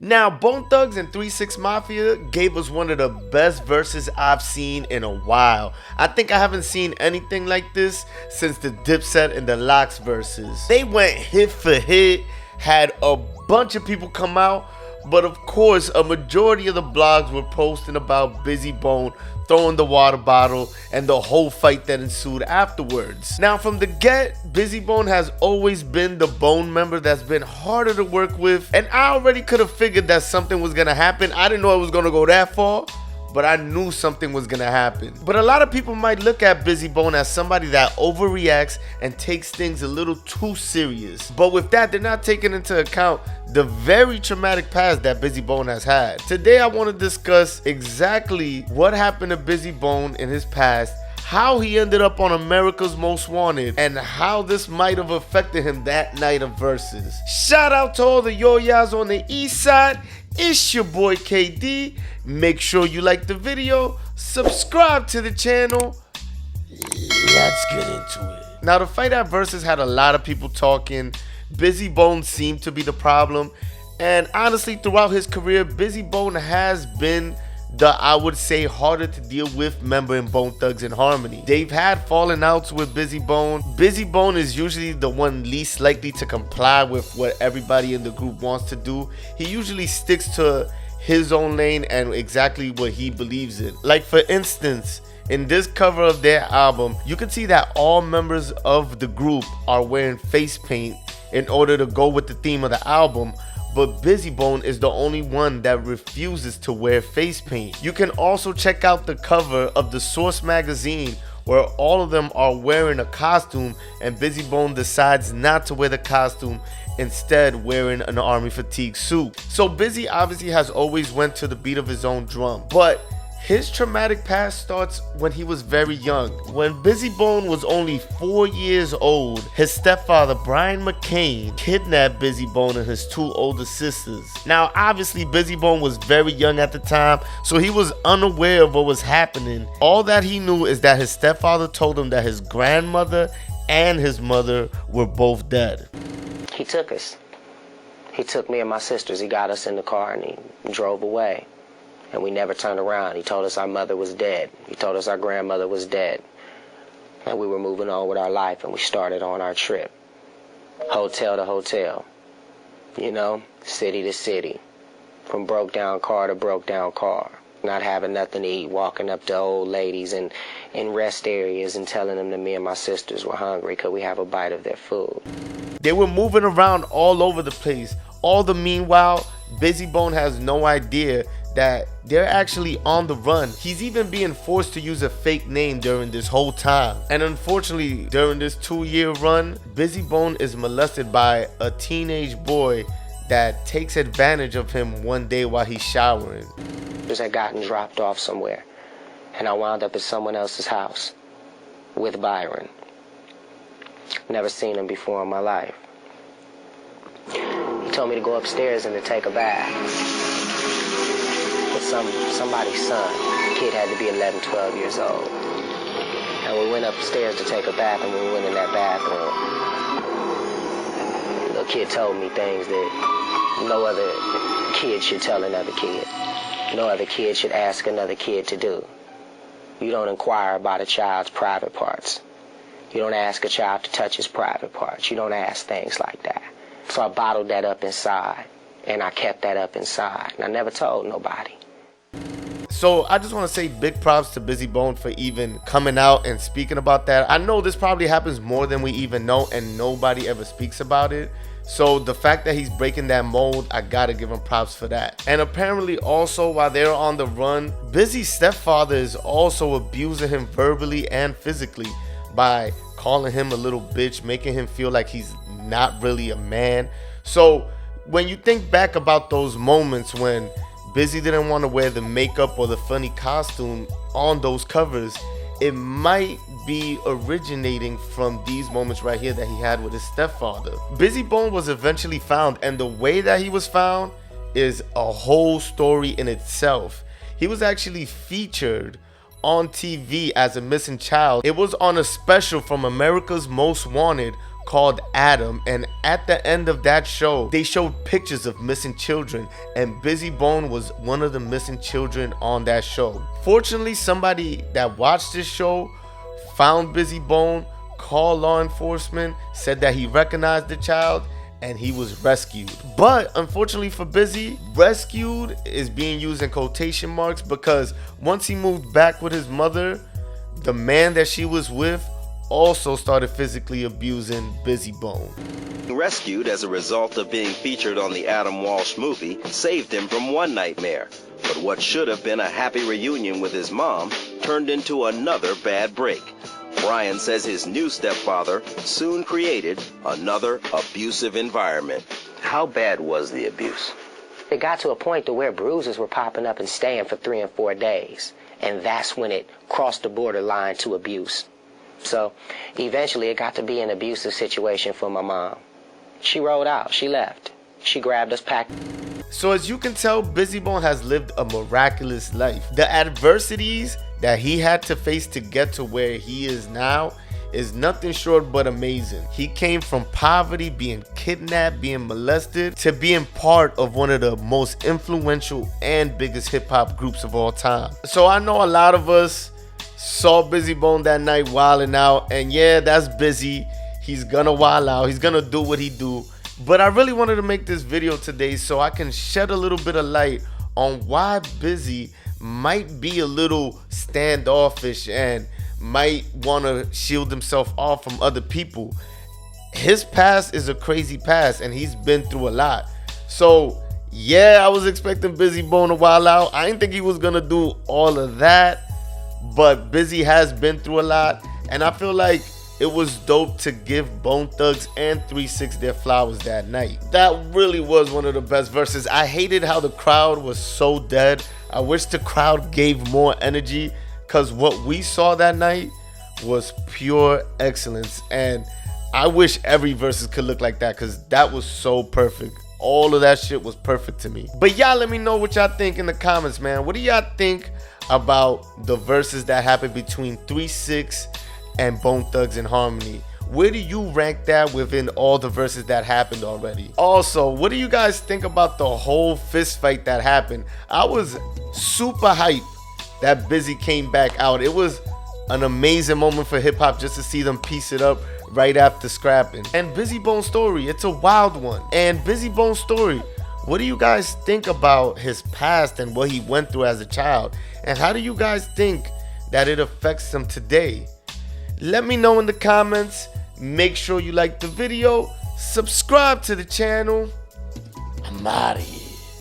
Now, Bone Thugs and 3-6 Mafia gave us one of the best verses I've seen in a while. I think I haven't seen anything like this since the Dipset and the Lox verses. They went hit for hit, had a bunch of people come out, but of course a majority of the blogs were posting about Bizzy Bone throwing the water bottle and the whole fight that ensued afterwards. Now from the get, Bizzy Bone has always been the Bone member that's been harder to work with, and I already could have figured that something was gonna happen. I didn't know it was gonna go that far, but I knew something was gonna happen. But a lot of people might look at Bizzy Bone as somebody that overreacts and takes things a little too serious. But with that, they're not taking into account the very traumatic past that Bizzy Bone has had. Today I want to discuss exactly what happened to Bizzy Bone in his past, how he ended up on America's Most Wanted, and how this might have affected him that night of verses. Shout out to all the yo-yas on the east side. It's your boy KD. Make sure you like the video, subscribe to the channel. Let's get into it. Now the fight at Versus had a lot of people talking. Bizzy Bone seemed to be the problem, and honestly throughout his career, Bizzy Bone has been the, I would say, harder to deal with member in Bone Thugs and Harmony. They've had falling outs with Bizzy Bone. Bizzy Bone is usually the one least likely to comply with what everybody in the group wants to do. He usually sticks to his own lane and exactly what he believes in. Like for instance, in this cover of their album, you can see that all members of the group are wearing face paint in order to go with the theme of the album, but Bizzy Bone is the only one that refuses to wear face paint. You can also check out the cover of the Source magazine where all of them are wearing a costume and Bizzy Bone decides not to wear the costume, instead wearing an army fatigue suit. So Bizzy obviously has always went to the beat of his own drum, but his traumatic past starts when he was very young. When Bizzy Bone was only 4 years old, his stepfather Brian McCain kidnapped Bizzy Bone and his 2 older sisters. Now obviously Bizzy Bone was very young at the time, so he was unaware of what was happening. All that he knew is that his stepfather told him that his grandmother and his mother were both dead. He took us. He took me and my sisters. He got us in the car and he drove away. And we never turned around. He told us our mother was dead. He told us our grandmother was dead. And we were moving on with our life, and we started on our trip. Hotel to hotel. You know, city to city. From broke down car to broke down car. Not having nothing to eat, walking up to old ladies in rest areas and telling them that me and my sisters were hungry. Could we have a bite of their food? They were moving around all over the place. All the meanwhile, Bizzy Bone has no idea that they're actually on the run. He's even being forced to use a fake name during this whole time. And unfortunately, during this 2-year run, Bizzy Bone is molested by a teenage boy that takes advantage of him one day while he's showering. I had gotten dropped off somewhere, and I wound up at someone else's house with Byron. Never seen him before in my life. He told me to go upstairs and to take a bath. Somebody's son. The kid had to be 11, 12 years old. And we went upstairs to take a bath, and when we went in that bathroom, the little kid told me things that no other kid should tell another kid. No other kid should ask another kid to do. You don't inquire about a child's private parts. You don't ask a child to touch his private parts. You don't ask things like that. So I bottled that up inside, and I kept that up inside, and I never told nobody. So I just want to say big props to Bizzy Bone for even coming out and speaking about that. I know this probably happens more than we even know, and nobody ever speaks about it. So the fact that he's breaking that mold, I gotta give him props for that. And apparently also while they're on the run, Bizzy's stepfather is also abusing him verbally and physically by calling him a little bitch, making him feel like he's not really a man. So when you think back about those moments when Bizzy didn't want to wear the makeup or the funny costume on those covers, it might be originating from these moments right here that he had with his stepfather. Bizzy Bone was eventually found, and the way that he was found is a whole story in itself. He was actually featured on TV as a missing child. It was on a special from America's Most Wanted called Adam, and at the end of that show they showed pictures of missing children, and Bizzy Bone was one of the missing children on that show. Fortunately, somebody that watched this show found Bizzy Bone, called law enforcement, said that he recognized the child, and he was rescued. But unfortunately for Bizzy, rescued is being used in quotation marks, because once he moved back with his mother, the man that she was with also started physically abusing Bizzy Bone. Rescued as a result of being featured on the Adam Walsh movie saved him from one nightmare. But what should have been a happy reunion with his mom turned into another bad break. Brian says his new stepfather soon created another abusive environment. How bad was the abuse? It got to a point to where bruises were popping up and staying for 3 and 4 days. And that's when it crossed the borderline to abuse. So eventually it got to be an abusive situation for my mom. She rolled out. She left. She grabbed us, packed. So as you can tell, Bizzy Bone has lived a miraculous life. The adversities that he had to face to get to where he is now is nothing short but amazing. He came from poverty, being kidnapped, being molested, to being part of one of the most influential and biggest hip-hop groups of all time. So I know a lot of us saw Bizzy Bone that night wilding out, and yeah, that's Bizzy. He's gonna wild out, he's gonna do what he do. But I really wanted to make this video today so I can shed a little bit of light on why Bizzy might be a little standoffish and might want to shield himself off from other people. His past is a crazy past, and he's been through a lot. So yeah, I was expecting Bizzy Bone to wild out. I didn't think he was gonna do all of that, but Bizzy has been through a lot, and I feel like it was dope to give Bone Thugs and 3-6 their flowers that night. That really was one of the best verses. I hated how the crowd was so dead. I wish the crowd gave more energy, because what we saw that night was pure excellence, and I wish every verses could look like that, because that was so perfect. All of that shit was perfect to me. But y'all let me know what y'all think in the comments, man. What do y'all think about the verses that happened between 3-6 and Bone Thugs and Harmony? Where do you rank that within all the verses that happened already? Also, what do you guys think about the whole fist fight that happened? I was super hyped that Bizzy came back out. It was an amazing moment for hip hop just to see them piece it up right after scrapping. And Bizzy Bone's story, it's a wild one. And Bizzy Bone's story, what do you guys think about his past and what he went through as a child? And how do you guys think that it affects him today? Let me know in the comments. Make sure you like the video, subscribe to the channel. I'm out of here.